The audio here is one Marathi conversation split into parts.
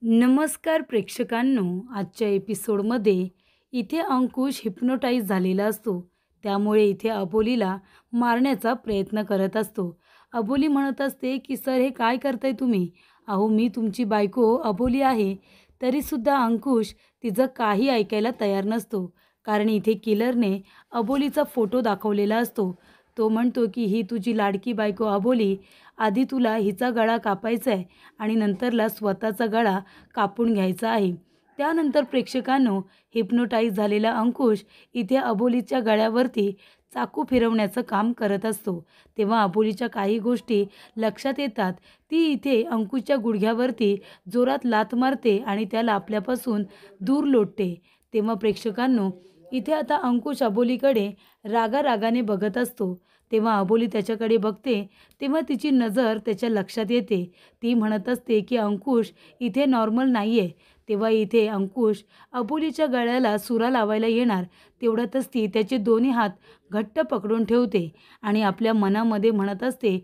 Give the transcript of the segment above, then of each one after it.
नमस्कार प्रेक्षकांनो, आजच्या एपिसोडमध्ये इथे अंकुश हिप्नोटाईज झालेला असतो. त्यामुळे इथे अबोलीला मारण्याचा प्रयत्न करत असतो. अबोली म्हणत असते की सर हे काय करताय तुम्ही? अहो मी तुमची बायको अबोली आहे. तरीसुद्धा अंकुश तिचं काही ऐकायला तयार नसतो. कारण इथे किलरने अबोलीचा फोटो दाखवलेला असतो. तो म्हणतो की ही तुझी लाडकी बायको अबोली. आधी तुला हिचा गळा कापायचा आहे आणि नंतरला स्वतःचा गळा कापून घ्यायचा आहे. त्यानंतर प्रेक्षकांनो, हिप्नोटाईज झालेला अंकुश इथे अबोलीच्या गळ्यावरती चाकू फिरवण्याचं काम करत असतो. तेव्हा अबोलीच्या काही गोष्टी लक्षात येतात. ती इथे अंकुशच्या गुडघ्यावरती जोरात लाथ मारते आणि त्याला आपल्यापासून दूर लोटते. तेव्हा प्रेक्षकांनो, इथे आता अंकुश अबोलीकडे रागारागाने बघत असतो. तेव्हा अबोली त्याच्याकडे बघते. तेव्हा तिची नजर त्याच्या लक्षात येते. ती म्हणत असते की अंकुश इथे नॉर्मल नाही आहे. तेव्हा इथे अंकुश अबोलीच्या गळ्याला सुरा लावायला येणार तेवढ्यातच ती त्याचे दोन्ही हात घट्ट पकडून ठेवते आणि आपल्या मनामध्ये म्हणत असते,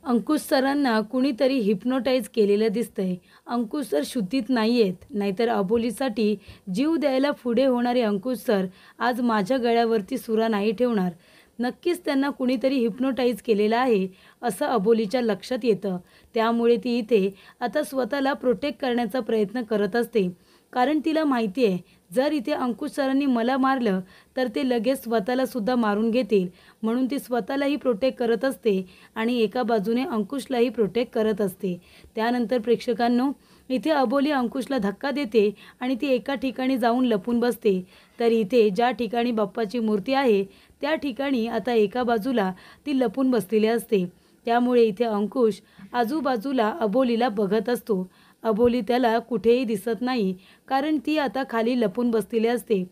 अंकुश सरांना कुणीतरी हिप्नोटाईज केलेलं दिसतंय. अंकुश सर शुद्धीत नाही आहेत. नाहीतर अबोलीसाठी जीव द्यायला पुढे होणारे अंकुश सर आज माझ्या गळ्यावरती सुरा नाही ठेवणार. नक्कीच त्यांना कुणीतरी हिप्नोटाईज केलेलं आहे असं अबोलीच्या लक्षात येतं. त्यामुळे ती इथे आता स्वतःला प्रोटेक्ट करण्याचा प्रयत्न करत असते. कारण तिला माहिती आहे, जर इथे अंकुश सरांनी मला मारलं तर ते लगेच स्वतःलासुद्धा मारून घेतील. म्हणून ती स्वतःलाही प्रोटेक्ट करत असते आणि एका बाजूने अंकुशलाही प्रोटेक्ट करत असते. त्यानंतर प्रेक्षकांनो, इथे अबोली अंकुशला धक्का देते आणि ती एका ठिकाणी जाऊन लपून बसते. तर इथे ज्या ठिकाणी बाप्पाची मूर्ती आहे त्या ठिकाणी आता एका बाजूला ती लपून बसलेली असते. त्यामुळे इथे अंकुश आजूबाजूला अबोलीला बघत असतो. अबोली त्याला कुठेही दिसत नाही, कारण ती आता खाली लपून बसलेली असते.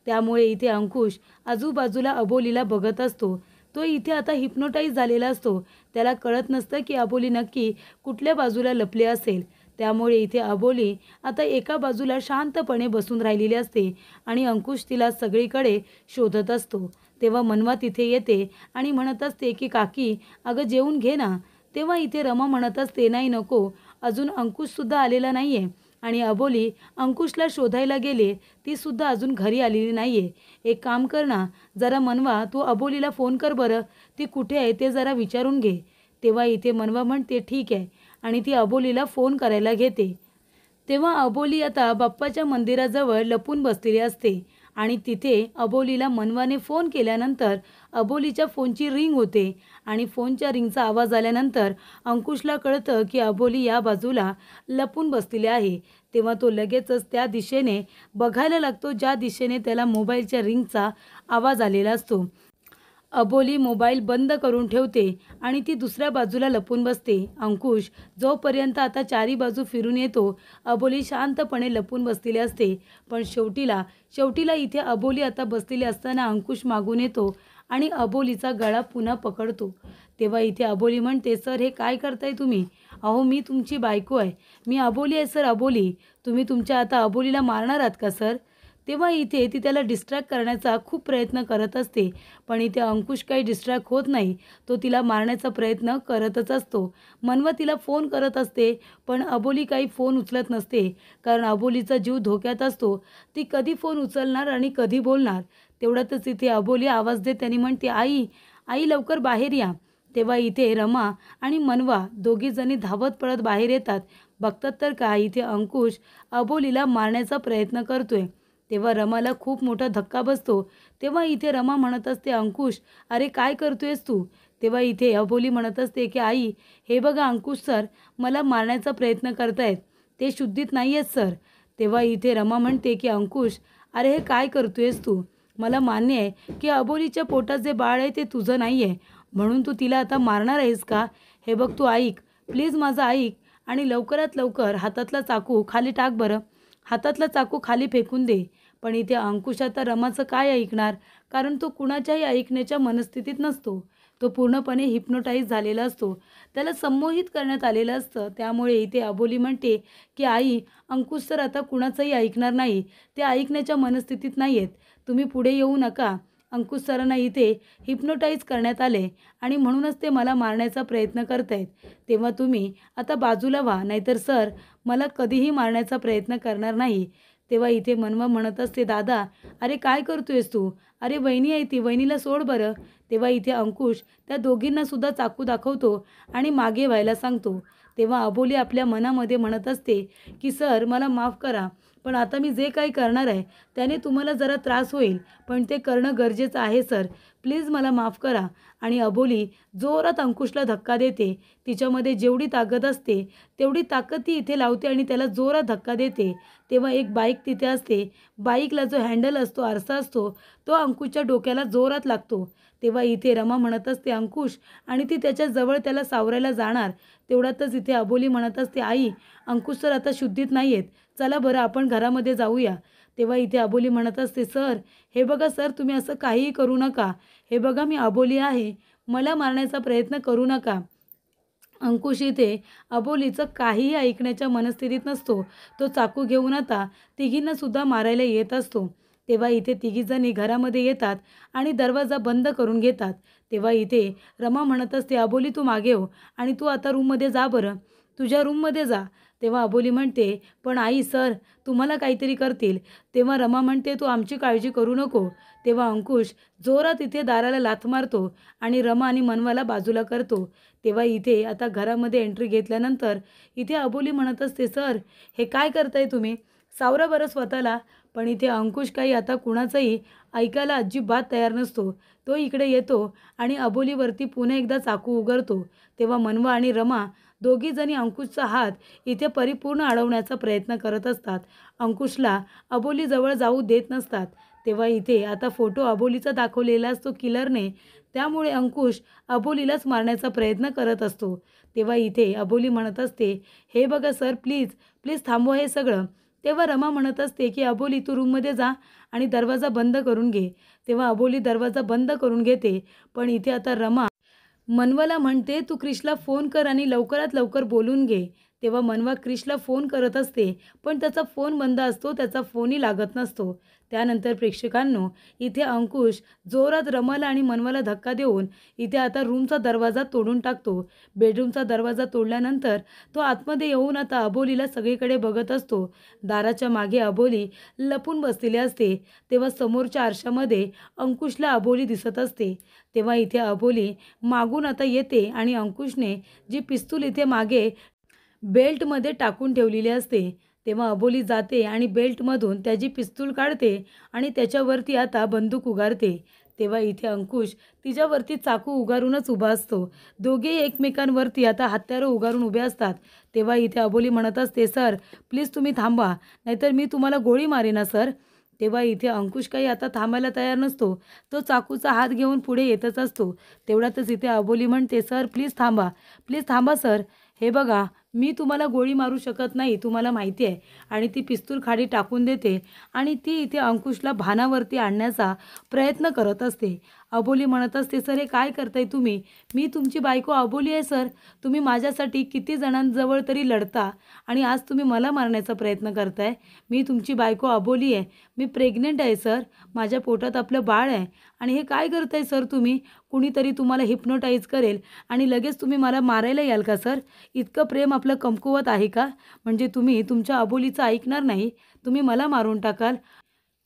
त्यामुळे इथे अंकुश आजूबाजूला अबोलीला बघत असतो. तो इथे आता हिप्नोटाईज झालेला असतो. त्याला कळत नसतं की अबोली नक्की कुठल्या बाजूला लपली असेल. त्यामुळे इथे अबोली आता एका बाजूला शांतपणे बसून राहिलेली असते आणि अंकुश तिला सगळीकडे शोधत असतो. तेव्हा मनवा तिथे येते आणि म्हणत असते की काकी, अगं जेवून घे ना. तेव्हा इथे रमा म्हणत असते, नाही नको, अजून अंकुशसुद्धा आलेला नाही आहे. आणि अबोली अंकुशला शोधायला गेले, तीसुद्धा अजून घरी आलेली नाही आहे. एक काम कर ना, जरा मनवा तू अबोलीला फोन कर बरं, ती कुठे आहे ते जरा विचारून घे. तेव्हा इथे मनवा म्हणते ठीक आहे आणि ती अबोलीला फोन करायला घेते. तेव्हा अबोली आता बाप्पाच्या मंदिराजवळ लपून बसलेली असते आणि तिथे अबोलीला मनवाने फोन केल्यानंतर अबोलीच्या फोनची रिंग होते आणि फोनच्या रिंगचा आवाज आल्यानंतर अंकुशला कळतं की अबोली या बाजूला लपून बसलेली आहे. तेव्हा तो लगेचच त्या दिशेने बघायला लागतो ज्या दिशेने त्याला मोबाईलच्या रिंगचा आवाज आलेला असतो. अबोली मोबाईल बंद करून ठेवते आणि ती दुसऱ्या बाजूला लपून बसते. अंकुश जोपर्यंत आता चारी बाजू फिरून येतो, अबोली शांतपणे लपून बसलेली असते. पण शेवटीला इथे अबोली आता बसलेली असताना अंकुश मागून येतो आणि अबोलीचा गळा पुन्हा पकडतो. तेव्हा इथे अबोली म्हणते, सर हे काय करताय तुम्ही? अहो मी तुमची बायको आहे. मी अबोली आहे सर, अबोली. तुम्ही तुमच्या आता अबोलीला मारणार आहात का सर? तेव्हा इथे ती त्याला डिस्ट्रॅक्ट करण्याचा खूप प्रयत्न करत असते. पण इथे अंकुश काही डिस्ट्रॅक्ट होत नाही. तो तिला मारण्याचा प्रयत्न करतच असतो. मनवा तिला फोन करत असते, पण अबोली काही फोन उचलत नसते. कारण अबोलीचा जीव धोक्यात असतो. ती कधी फोन उचलणार आणि कधी बोलणार. तेवढ्यातच इथे अबोली आवाज देते आणि म्हणते, आई, आई लवकर बाहेर या. तेव्हा इथे रमा आणि मनवा दोघीजणी धावत पळत बाहेर येतात. बघतात तर काय, इथे अंकुश अबोलीला मारण्याचा प्रयत्न करतोय. तेव्हा रमाला खूप मोठा धक्का बसतो. तेव्हा इथे रमा म्हणत असते, अंकुश अरे काय करतोयस तू? तेव्हा इथे अबोली म्हणत असते की आई, हे बघा अंकुश सर मला मारण्याचा प्रयत्न करतायत. ते शुद्धीत नाही आहेत सर. तेव्हा इथे रमा म्हणते की अंकुश, अरे हे काय करतोयस तू? मला मान्य आहे की अबोलीच्या पोटात जे बाळ आहे ते तुझं नाही आहे, म्हणून तू तिला आता मारणार आहेस का? हे बघ तू ऐक, प्लीज माझं ऐक आणि लवकरात लवकर हातातला चाकू खाली टाक बरं. हातातला चाकू खाली फेकून दे. पण इथे अंकुश आता रमाचं काय ऐकणार? कारण तो कुणाच्याही ऐकण्याच्या मनस्थितीत नसतो. तो पूर्णपणे हिप्नोटाईज झालेला असतो. त्याला संमोहित करण्यात आलेलं असतं. त्यामुळे इथे अबोली म्हणते की आई, अंकुश सर आता कुणाचंही ऐकणार नाही. ते ऐकण्याच्या मनस्थितीत नाही आहेत. तुम्ही पुढे येऊ नका. अंकुश सरांना इथे हिप्नोटाईज करण्यात आले आणि म्हणूनच ते मला मारण्याचा प्रयत्न करत आहेत. तेव्हा तुम्ही आता बाजूला व्हा, नाहीतर सर मला कधीही मारण्याचा प्रयत्न करणार नाही. तेव्हा इथे मनवा म्हणत असते, दादा अरे काय करतोयस तू? अरे वहिनी आहे ती, वहिनीला सोड बरं. तेव्हा इथे अंकुश त्या दोघींनासुद्धा चाकू दाखवतो आणि मागे व्हायला सांगतो. तेव्हा अबोली आपल्या मनामध्ये म्हणत असते की सर मला माफ करा, पण आता मी जे काही करणार आहे त्याने तुम्हाला जरा त्रास होईल, पण ते करणं गरजेचं आहे सर. प्लीज मला माफ करा. आणि अबोली जोरात अंकुशला धक्का देते. तिच्यामध्ये जेवढी ताकद असते तेवढी ताकद ती इथे लावते आणि त्याला जोरात धक्का देते. तेव्हा एक बाईक तिथे असते. बाईकला जो हँडल असतो, आरसा असतो, तो अंकुशच्या डोक्याला जोरात लागतो. तेव्हा इथे रमा म्हणत असते अंकुश, आणि ती त्याच्याजवळ त्याला सावरायला जाणार. तेवढ्यातच इथे अबोली म्हणत असते, आई अंकुश सर आता शुद्धीत नाही आहेत, चला बरं आपण घरामध्ये जाऊया. तेव्हा इथे अबोली म्हणत असते, सर हे बघा सर, तुम्ही असं काहीही करू नका. हे बघा मी अबोली आहे, मला मारण्याचा प्रयत्न करू नका. अंकुश इथे अबोलीचं काहीही ऐकण्याच्या मनस्थितीत नसतो. तो चाकू घेऊन आता तिघींनासुद्धा मारायला येत असतो. तेव्हा इथे तिघीजणी घरामध्ये येतात आणि दरवाजा बंद करून घेतात. तेव्हा इथे रमा म्हणत असते, अबोली तू मागे हो आणि तू आता रूममध्ये जा बरं, तुझ्या रूममध्ये जा. तेव्हा अबोली म्हणते, पण आई सर तुम्हाला काहीतरी करतील. तेव्हा रमा म्हणते, तू आमची काळजी करू नको. तेव्हा अंकुश जोरात इथे दाराला लाथ मारतो आणि रमा आणि मनवाला बाजूला करतो. तेव्हा इथे आता घरामध्ये एंट्री घेतल्यानंतर इथे अबोली म्हणत असते, सर हे काय करताय तुम्ही, सावरा बरं स्वतःला. पण इथे अंकुश काही आता कुणाचंही ऐकायला अजिबात तयार नसतो. तो इकडे येतो आणि अबोलीवरती पुन्हा एकदा चाकू उगारतो. तेव्हा मनवा आणि रमा दोघीजणी अंकुशचा हात इथे परिपूर्ण अडवण्याचा प्रयत्न करत असतात. अंकुशला अबोलीजवळ जाऊ देत नसतात. तेव्हा इथे आता फोटो अबोलीचा दाखवलेला असतो किलरने, त्यामुळे अंकुश अबोलीलाच मारण्याचा प्रयत्न करत असतो. तेव्हा इथे अबोली म्हणत असते, हे बघा सर प्लीज प्लीज थांबवा हे सगळं. तेव्हा रमा म्हणत असते की अबोली तू रूममध्ये जा आणि दरवाजा बंद करून घे. तेव्हा अबोली दरवाजा बंद करून घेते. पण इथे आता रमा मनवाला म्हणते, तू क्रिशला फोन कर आणि लवकरात लवकर बोलून घे. तेव्हा मनवा क्रिशला फोन करत असते, पण त्याचा फोन बंद असतो, त्याचा फोनही लागत नसतो. त्यानंतर प्रेक्षकांनो इथे अंकुश जोरात रमाला आणि मनवाला धक्का देऊन इथे आता रूमचा दरवाजा तोडून टाकतो. बेडरूमचा दरवाजा तोडल्यानंतर तो आतमध्ये येऊन आता अबोलीला सगळीकडे बघत असतो. दाराच्या मागे अबोली लपून बसलेली असते. तेव्हा समोरच्या आरशामध्ये अंकुशला अबोली दिसत असते. तेव्हा इथे अबोली मागून आता येते आणि अंकुशने जी पिस्तूल इथे मागे बेल्टमध्ये टाकून ठेवलेली असते, तेव्हा अबोली जाते आणि बेल्टमधून त्याची पिस्तूल काढते आणि त्याच्यावरती आता बंदूक उगारते. तेव्हा इथे अंकुश तिच्यावरती चाकू उगारूनच उभा असतो. दोघेही एकमेकांवरती आता हत्यारं उगारून उभे असतात. तेव्हा इथे अबोली म्हणत असते, सर प्लीज तुम्ही थांबा, नाहीतर मी तुम्हाला गोळी मारेन सर. तेव्हा इथे अंकुश काही आता थांबायला तयार नसतो. तो चाकूचा हात घेऊन पुढे येतच असतो. तेवढ्यातच इथे अबोली म्हणते, सर प्लीज थांबा सर. हे बघा मी तुम्हाला गोळी मारू शकत नाही, तुम्हाला माहिती आहे. आणि ती पिस्तूल खाली टाकून देते आणि ती इथे अंकुशला भानावरती आणण्याचा प्रयत्न करत असते. अबोली म्हणत असते, सर हे काय करताय तुम्ही, मी तुमची बायको अबोली आहे सर. तुम्ही माझ्यासाठी किती जणांजवळ तरी लढता आणि आज तुम्ही मला मारण्याचा प्रयत्न करताय. मी तुमची बायको अबोली आहे, मी प्रेग्नेंट आहे सर, माझ्या पोटात आपलं बाळ आहे. आणि हे काय करताय सर तुम्ही, कुणीतरी तुम्हाला हिप्नोटाईज करेल आणि लगेच तुम्ही मला मारायला याल का सर. इतकं प्रेम आपलं कमकुवत आहे का, म्हणजे तुम्ही तुमच्या अबोलीचं ऐकणार नाही, तुम्ही मला मारून टाकाल.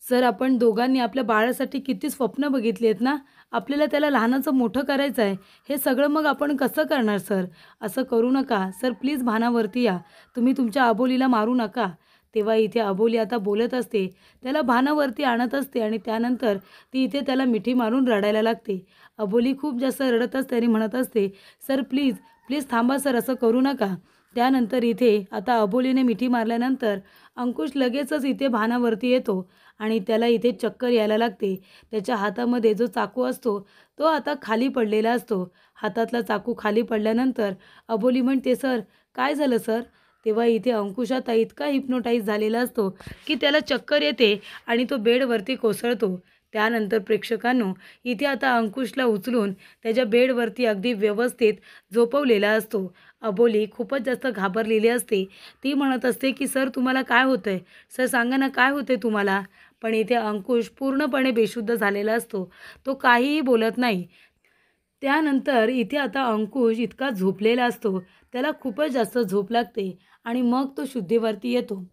सर आपण दोघांनी आपल्या बाळासाठी किती स्वप्न बघितली आहेत ना, आपल्याला त्याला लहानाचं मोठं करायचं आहे, हे सगळं मग आपण कसं करणार सर. असं करू नका सर, प्लीज भानावरती या, तुम्ही तुमच्या अबोलीला मारू नका. तेव्हा इथे अबोली आता बोलत असते, त्याला भानावरती आणत असते आणि त्यानंतर ती इथे त्याला मिठी मारून रडायला लागते. अबोली खूप जास्त रडत असते आणि म्हणत असते, सर प्लीज प्लीज थांबा सर, असं करू नका. त्यानंतर इथे आता अबोलीने मिठी मारल्यानंतर अंकुश लगेचच इथे भानावरती येतो आणि त्याला इथे चक्कर यायला लागते. त्याच्या हातामध्ये जो चाकू असतो तो आता खाली पडलेला असतो. हातातला चाकू खाली पडल्यानंतर अबोली म्हणते, सर काय झालं सर. तेव्हा इथे अंकुश आता इतका हिप्नोटाईज झालेला असतो की त्याला चक्कर येते आणि तो बेडवरती कोसळतो. त्यानंतर प्रेक्षकांनो इथे आता अंकुशला उचलून त्याच्या बेडवरती अगदी व्यवस्थित झोपवलेला असतो. अबोली खूपच जास्त घाबरलेली असते. ती म्हणत असते की सर तुम्हाला काय होतं आहे, सर सांगा ना काय होतं आहे तुम्हाला. पण इथे अंकुश पूर्णपणे बेशुद्ध झालेला असतो. तो काहीही बोलत नाही. त्यानंतर इथे आता अंकुश इतका झोपलेला असतो, त्याला खूपच जास्त झोप लागते आणि मग तो शुद्धीवरती येतो.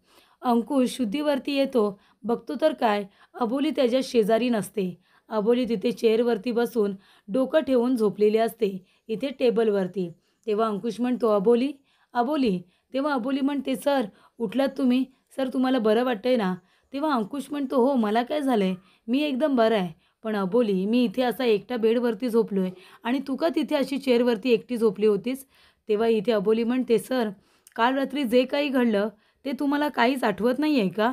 अंकुश शुद्धीवरती येतो, बघतो तर काय, अबोली त्याच्या शेजारी नसते. अबोली तिथे चेअरवरती बसून डोकं ठेवून झोपलेली असते, इथे टेबलवरती. तेव्हा अंकुश म्हणतो, "अबोली, अबोली." तेव्हा अबोली म्हणते, "सर, उठलात तुम्ही? सर, तुम्हाला बरं वाटतंय ना?" तेव्हा अंकुश म्हणतो, "हो, मला काय झालंय? मी एकदम बरा आहे." पण अबोली, "मी इथे असा एकटा बेडवरती झोपलोय आणि तू का तिथे अशी चेअरवरती एकटी झोपली होतीस?" तेव्हा इथे अबोली म्हणते, "सर, काल रात्री जे काही घडलं ते तुम्हाला काहीच आठवत नाही आहे का?"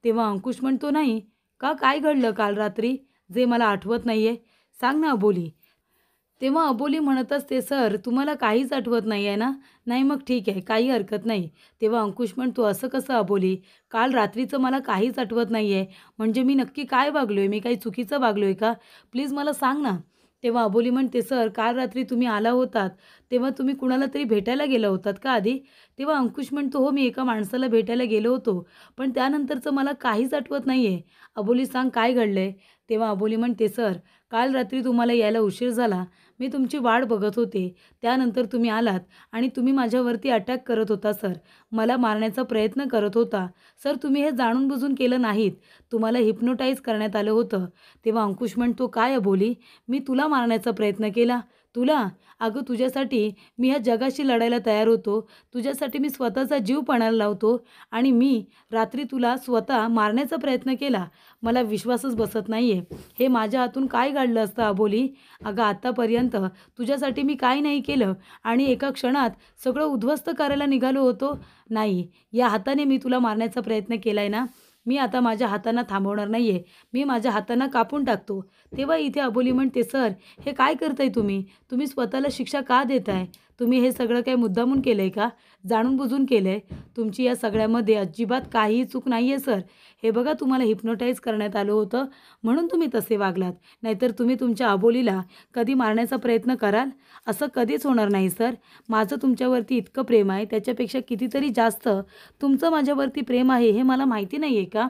तेव्हा अंकुश म्हणतो, "नाही." "का? काय घडलं काल रात्री जे मला आठवत नाही आहे? सांग ना अबोली." तेव्हा अबोली म्हणत असते, "सर, तुम्हाला काहीच आठवत नाही आहे ना? नाही मग ठीक आहे, काही हरकत नाही." तेव्हा अंकुश म्हणतो, "असं कसं अबोली? काल रात्रीचं मला काहीच आठवत नाही आहे. म्हणजे मी नक्की काय वागलोय? मी काही चुकीचं वागलोय का? प्लीज मला सांग ना." तेव्हा अबोली म्हणते, "सर, काल रात्री तुम्ही आला होतात, तेव्हा तुम्ही कुणाला तरी भेटायला गेला होतात का आधी?" तेव्हा अंकुश म्हणतो, "हो, मी एका माणसाला भेटायला गेलो होतो, पण त्यानंतरचं मला काहीच आठवत नाही आहे." "अबोली, सांग काय घडलंय?" तेव्हा अबोली म्हणते, "सर, काल रात्री तुम्हाला यायला उशीर झाला. मी तुमची वाट बघत होते. त्यानंतर तुम्ही आलात आणि तुम्ही माझ्यावरती अटॅक करत होता सर. मला मारण्याचा प्रयत्न करत होता. सर, तुम्ही हे जाणून-बुजून केलं नाहीत. तुम्हाला हिप्नोटाईज करण्यात आलं होतं." तेव्हा अंकुश म्हणतो, "काय अबोली? मी तुला मारण्याचा प्रयत्न केला? तुला? अगं, तुझ्यासाठी मी ह्या जगाशी लढायला तयार होतो. तुझ्यासाठी मी स्वतःचा जीव पणाला लावतो आणि मी रात्री तुला स्वतः मारण्याचा प्रयत्न केला. मला विश्वासच बसत नाहीये. हे माझ्या हातून काय घडलं असतं अबोली? अगं, आत्तापर्यंत तुझ्यासाठी मी काय नाही केलं आणि एका क्षणात सगळं उद्ध्वस्त करायला निघालो होतो. नाही, या हाताने मी तुला मारण्याचा प्रयत्न केलाय ना, मी आता माझ्या हातांना थांबवणार नाहीये. मी माझ्या हातांना कापून टाकतो." तेव्हा इथे अबोली म्हणते, "सर, हे काय करताय तुम्ही? तुम्ही स्वतःला शिक्षा का देताय? तुम्ही हे सगळं काही मुद्दामून केलंय का? जाणून-बुजून केलंय? तुमची या सगळ्यामध्ये अजिबात काहीही चूक नाहीये सर. हे बघा, तुम्हाला हिप्नोटाईज करण्यात आलं होतं म्हणून तुम्ही तसे वागलात. नाहीतर तुम्ही तुमच्या अबोलीला कधी मारण्याचा प्रयत्न कराल? असं कधीच होणार नाही सर. माझं तुमच्यावरती इतकं प्रेम आहे, त्याच्यापेक्षा कितीतरी जास्त तुमचं माझ्यावरती प्रेम आहे, हे मला माहिती नाही आहे का?"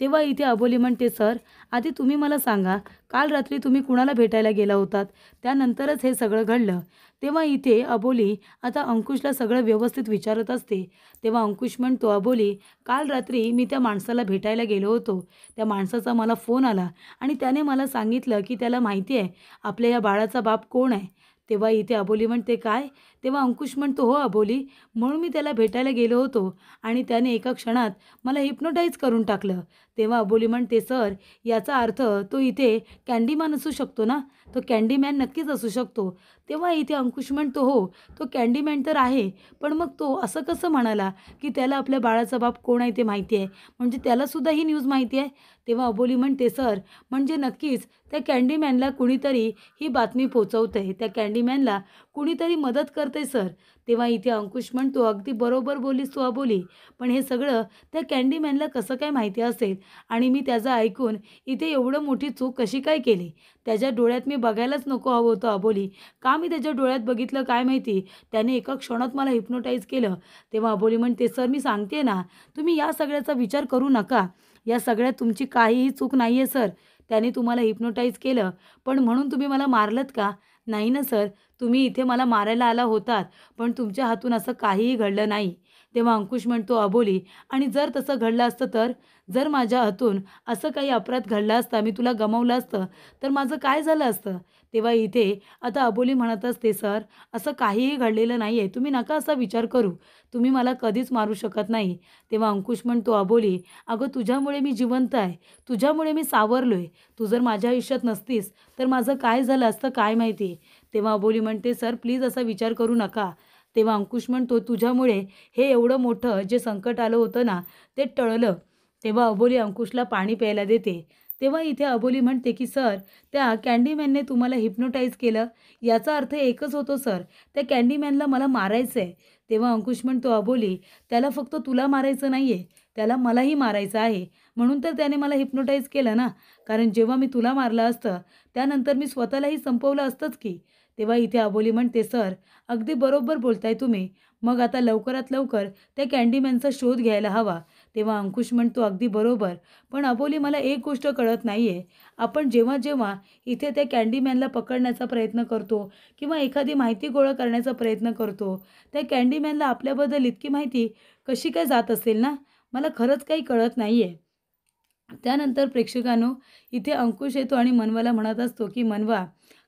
तेव्हा इथे अबोली म्हणते, "सर, आधी तुम्ही मला सांगा, काल रात्री तुम्ही कुणाला भेटायला गेला होतात? त्यानंतरच हे सगळं घडलं." तेव्हा इथे अबोली आता अंकुशला सगळं व्यवस्थित विचारत असते. तेव्हा अंकुश म्हणतो, "अबोली, काल रात्री मी त्या माणसाला भेटायला गेलो होतो. त्या माणसाचा मला फोन आला आणि त्याने मला सांगितलं की त्याला माहिती आहे आपल्या या बाळाचा बाप कोण आहे." तेव्हा इथे अबोली म्हणते, "काय?" तेव्हा अंकुश म्हणतो, "हो अबोली, म्हणून मी त्याला भेटायला गेलो होतो आणि त्याने एका क्षणात मला हिप्नोटाईज करून टाकलं." तेव्हा अबोली म्हणते, "सर, याचा अर्थ तो इथे कँडीमॅन असू शकतो ना? तो कँडीमॅन नक्कीच असू शकतो." तेव्हा इथे अंकुश म्हणतो, "हो, तो कँडीमॅन तर आहे, पण मग तो असं कसं म्हणाला की त्याला आपल्या बाळाचा बाप कोण आहे ते माहिती आहे? म्हणजे त्यालासुद्धा ही न्यूज माहिती आहे?" तेव्हा अबोली म्हणते, "सर, म्हणजे नक्कीच त्या कँडीमॅनला कुणीतरी ही बातमी पोहोचवतंय. त्या कँडीमॅनला कुणीतरी मदत करतंय सर." तेव्हा इथे अंकुश म्हणतो, "अगदी बरोबर बोललीस तू अबोली, पण हे सगळं त्या कँडीमॅनला कसं काय माहिती असेल आणि मी त्याचं ऐकून इथे एवढं मोठी चूक कशी काय केली? त्याच्या डोळ्यात मी बघायलाच नको हवं होतं अबोली. का मी त्याच्या डोळ्यात बघितलं काय माहिती? त्याने एका क्षणात मला हिप्नोटाईज केलं." तेव्हा अबोली म्हणते, "सर, मी सांगते ना, तुम्ही या सगळ्याचा विचार करू नका. या सगळ्यात तुमची काहीही चूक नाही आहे सर. त्याने तुम्हाला हिप्नोटाईज केलं, पण म्हणून तुम्ही मला मारलत का? नाही ना सर. तुम्ही इथे मला मारायला आला होतात, पण तुमच्या हातून असं काहीही घडलं नाही." तेव्हा अंकुश म्हणतो, "अबोली, आणि जर तसं घडलं असतं तर? जर माझ्या हातून असं काही अपराध घडला असता, मी तुला गमावलं असतं, तर माझं काय झालं असतं?" तेव्हा इथे आता अबोली म्हणत असते, "सर, असं काहीही घडलेलं नाही आहे. तुम्ही नका असा विचार करू. तुम्ही मला कधीच मारू शकत नाही." तेव्हा अंकुश म्हणतो, "अबोली, अगं, तुझ्यामुळे मी जिवंत आहे. तुझ्यामुळे मी सावरलोय. तू जर माझ्या आयुष्यात नसतीस, तर माझं काय झालं असतं काय माहिती?" तेव्हा अबोली म्हणते, "सर, प्लीज असा विचार करू नका." तेव्हा अंकुश म्हणतो, "तुझ्यामुळे हे एवढं मोठं जे संकट आलं होतं ना, ते टळलं." तेव्हा अबोली अंकुशला पाणी प्यायला देते. तेव्हा इथे अबोली म्हणते, की "सर, त्या कँडीमॅनने तुम्हाला हिप्नोटाईज केलं, याचा अर्थ एकच होतो सर, त्या कँडीमॅनला मला मारायचं आहे." तेव्हा अंकुश म्हणतो, "अबोली, त्याला फक्त तुला मारायचं नाहीये, त्याला मलाही मारायचं आहे. म्हणून तर त्याने मला हिप्नोटाईज केलं ना, कारण जेव्हा मी तुला मारलं असतं, त्यानंतर मी स्वतःलाही संपवलं असतंच की." तेव्हा इथे अबोली म्हणते, "सर, अगदी बरोबर बोलताय तुम्ही. मग आता लवकरात लवकर त्या कँडीमॅनचा शोध घ्यायला हवा. तेव्हा अंकुश म्हणतो, अगदी बरोबर. पण अबोली, मला एक गोष्ट कळत नाही आहे. आपण जेव्हा जेव्हा इथे त्या कँडीमॅनला पकडण्याचा प्रयत्न करतो किंवा एखादी माहिती गोळा करण्याचा प्रयत्न करतो, त्या कँडीमॅनला आपल्याबद्दल इतकी माहिती कशी काय जात असेल ना? मला खरंच काही कळत नाही आहे. त्यानंतर प्रेक्षकांनो, इथे अंकुश येतो आणि मनवाला म्हणत असतो, की मनवा,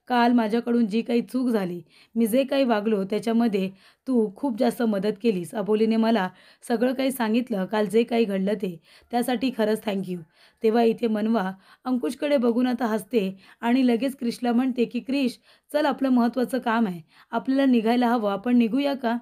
काल माझ्याकडून जी काही चूक झाली, मी जे काही वागलो त्याच्यामध्ये तू खूप जास्त मदत केलीस. अबोलीने मला सगळं काही सांगितलं, काल जे काही घडलं ते. त्यासाठी खरंच थँक यू. तेव्हा इथे मनवा अंकुशकडे बघून आता हसते आणि लगेच क्रिशला म्हणते, की क्रिश, चल, आपलं महत्त्वाचं काम आहे. आपल्याला निघायला हवं. आपण निघूया का?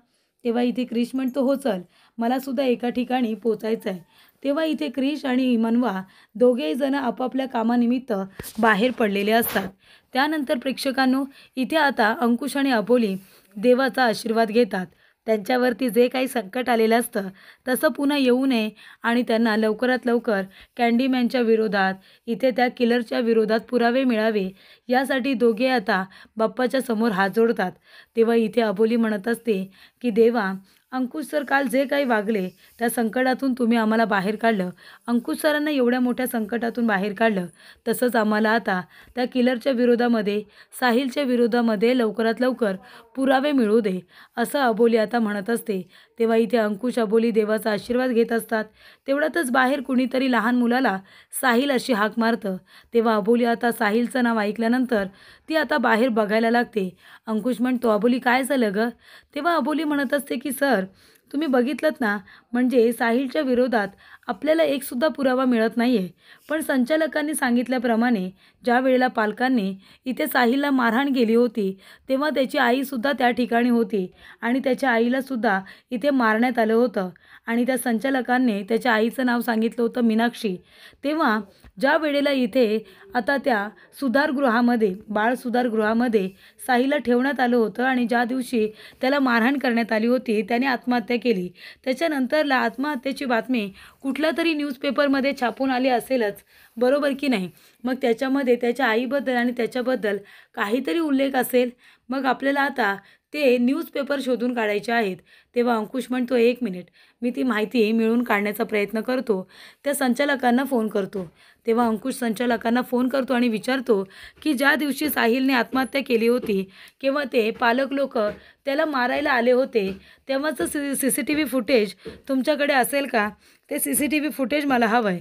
तेव्हा इथे क्रिश म्हणतो, हो चल, मला सुद्धा एका ठिकाणी पोचायचं आहे. तेव्हा इथे क्रिश आणि मनवा दोघेही जण आपापल्या कामानिमित्त बाहेर पडलेले असतात. त्यानंतर प्रेक्षकांनो, इथे आता अंकुश आणि अबोली देवाचा आशीर्वाद घेतात. त्यांच्यावरती जे काही संकट आलेलं असतं तसं पुन्हा येऊ नये आणि त्यांना लवकरात लवकर कँडीमॅनच्या विरोधात, इथे त्या किलरच्या विरोधात पुरावे मिळावे, यासाठी दोघे आता बाप्पाच्या समोर हात जोडतात. तेव्हा इथे अबोली म्हणत असते, की देवा, अंकुश सर काल जे काही वागले त्या संकटातून तुम्ही आम्हाला बाहेर काढलं. अंकुश सरांना एवढ्या मोठ्या संकटातून बाहेर काढलं, तसंच आम्हाला आता त्या किलरच्या विरोधामध्ये, साहिलच्या विरोधामध्ये लवकरात लवकर पुरावे मिळू दे, असं अबोली आता म्हणत असते. तेव्हा इथे अंकुश, अबोली देवाचा आशीर्वाद घेत असतात. तेवढ्यातच बाहेर कुणीतरी लहान मुलाला साहिल अशी हाक मारतं. तेव्हा अबोली आता साहिलचं नाव ऐकल्यानंतर ती आता बाहेर बघायला लागते. अंकुश म्हणतो, अबोली, काय झालं गं? तेव्हा अबोली म्हणत असते, की सर, तुम्ही बघितलंत ना, म्हणजे साहिलच्या विरोधात आपल्याला एकसुद्धा पुरावा मिळत नाही आहे. पण संचालकांनी सांगितल्याप्रमाणे ज्या वेळेला पालकांनी इथे साहिलला मारहाण केली होती, तेव्हा त्याची आईसुद्धा त्या ठिकाणी होती आणि त्याच्या आईलासुद्धा इथे मारण्यात आलं होतं आणि त्या संचालकांनी त्याच्या आईचं नाव सांगितलं होतं मीनाक्षी. तेव्हा ज्या वेळेला इथे आता त्या सुधारगृहामध्ये, बाळ सुधारगृहामध्ये साहिलला ठेवण्यात आलं होतं आणि ज्या दिवशी त्याला मारहाण करण्यात आली होती त्याने आत्महत्या केली. त्याच्यानंतरला आत्महत्येची बातमी कुठल्यातरी न्यूजपेपरमध्ये छापून आली असेलच, बरोबर की नाही? मग त्याच्यामध्ये त्याच्या आईबद्दल आणि त्याच्याबद्दल काहीतरी उल्लेख असेल. मग आपल्याला आता ते न्यूजपेपर शोधून काढायचे आहेत. तेव्हा अंकुश म्हणतो, एक मिनिट, मी ती माहिती मिळवून काढण्याचा प्रयत्न करतो. त्या संचालकांना फोन करतो. तेव्हा अंकुश संचालकांना फोन करतो आणि विचारतो, की ज्या दिवशी साहिलने आत्महत्या केली होती किंवा ते पालक लोक त्याला मारायला आले होते, तेव्हाचं CCTV फुटेज तुमच्याकडे असेल का? ते CCTV फुटेज मला हवं आहे.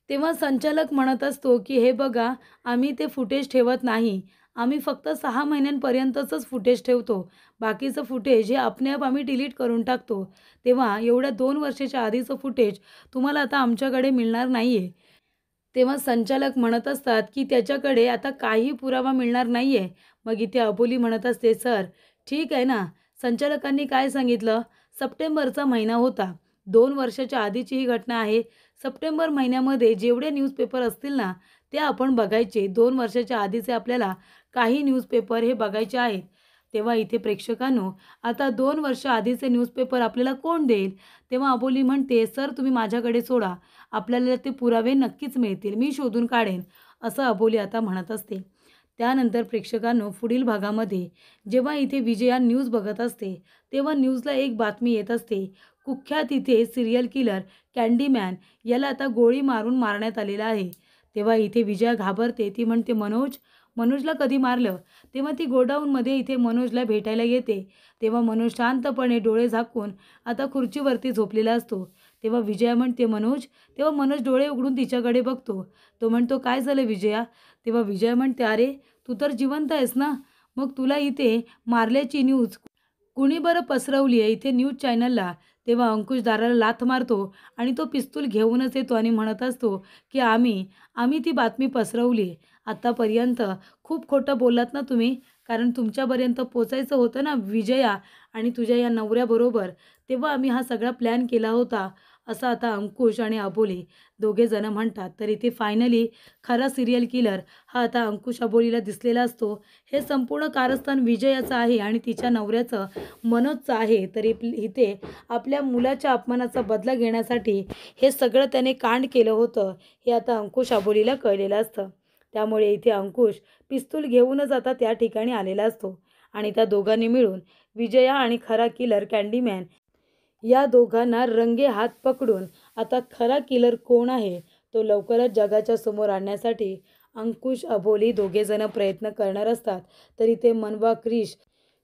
तेव्हा संचालक म्हणत असतो, की हे बघा, आम्ही ते फुटेज ठेवत नाही. आम्ही फक्त 6 महिन्यांपर्यंतचंच फुटेज ठेवतो. बाकीचं फुटेज हे आपणआप आम्ही डिलीट करून टाकतो. तेव्हा एवढ्या 2 वर्षाच्या आधीचं फुटेज तुम्हाला आता आमच्याकडे मिळणार नाही आहे. तेव्हा संचालक म्हणत असतात, की त्याच्याकडे आता काही पुरावा मिळणार नाही आहे. मग इथे अबोली म्हणत असते, सर, ठीक आहे ना. संचालकांनी काय सांगितलं? सप्टेंबरचा महिना होता. 2 वर्षाच्या आधीची ही घटना आहे. सप्टेंबर महिन्यामध्ये जेवढे न्यूजपेपर असतील ना, ते आपण बघायचे. 2 वर्षाच्या आधीचे आपल्याला काही न्यूजपेपर हे बघायचे आहेत. तेव्हा इथे प्रेक्षकांनो, आता 2 वर्ष आधीचे न्यूजपेपर आपल्याला कोण देईल? तेव्हा अबोली म्हणते, सर, तुम्ही माझ्याकडे सोडा. आपल्याला ते पुरावे नक्कीच मिळतील. मी शोधून काढेन, असं अबोली आता म्हणत असते. त्यानंतर प्रेक्षकांनो, पुढील भागामध्ये जेव्हा इथे विजया न्यूज बघत असते, तेव्हा न्यूजला एक बातमी येत असते. कुख्यात इथे सिरियल किलर कँडीमॅन याला आता गोळी मारून मारण्यात आलेला आहे. तेव्हा इथे विजया घाबरते. ती म्हणते, मनोजला कधी मारलं? तेव्हा ती गोडाऊनमध्ये इथे मनोजला भेटायला येते. तेव्हा मनोज शांतपणे डोळे झाकून आता खुर्चीवरती झोपलेला असतो. तेव्हा विजया म्हणते, मनोज. तेव्हा मनोज डोळे उघडून तिच्याकडे बघतो. तो म्हणतो, काय झालं विजया? तेव्हा विजया म्हणते, अरे, तू तर जिवंत आहेस ना? मग तुला इथे मारल्याची न्यूज कुणी बरं पसरवली आहे इथे न्यूज चॅनलला? तेव्हा अंकुश दाराला लाथ मारतो आणि तो पिस्तूल घेऊनच येतो आणि म्हणत असतो, की आम्ही ती बातमी पसरवली आहे. आत्तापर्यंत खूप खोटं बोललात ना तुम्ही, कारण तुमच्यापर्यंत पोचायचं होतं ना विजया आणि तुझ्या या नवऱ्याबरोबर, तेव्हा आम्ही हा सगळा प्लॅन केला होता, असं आता अंकुश आणि अबोली दोघेजणं म्हणतात. तर इथे फायनली खरा सिरियल किलर हा आता अंकुश अबोलीला दिसलेला असतो. हे संपूर्ण कारस्थान विजयाचं आहे आणि तिच्या नवऱ्याचं मनोजचं आहे. तर इथे आपल्या मुलाच्या अपमानाचा बदला घेण्यासाठी हे सगळं त्याने कांड केलं होतं, हे आता अंकुश अबोलीला कळलेलं असतं. त्यामुळे इथे अंकुश पिस्तूल घेऊनच आता त्या ठिकाणी आलेला असतो आणि त्या दोघांनी मिळून विजया आणि खरा किलर कँडीमॅन या दोघांना रंगे हात पकडून आता खरा किलर कोण आहे तो लवकरच जगाच्या समोर आणण्यासाठी अंकुश अबोली दोघेजण प्रयत्न करणार असतात. तर इथे मनवा क्रिश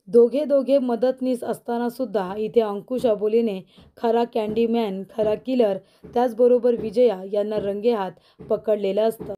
दोघे मदतनीस असताना सुद्धा इथे अंकुश अबोलीने खरा कॅन्डीमॅन, खरा किलर त्याचबरोबर विजया यांना रंगेहात पकडलेलं असतं.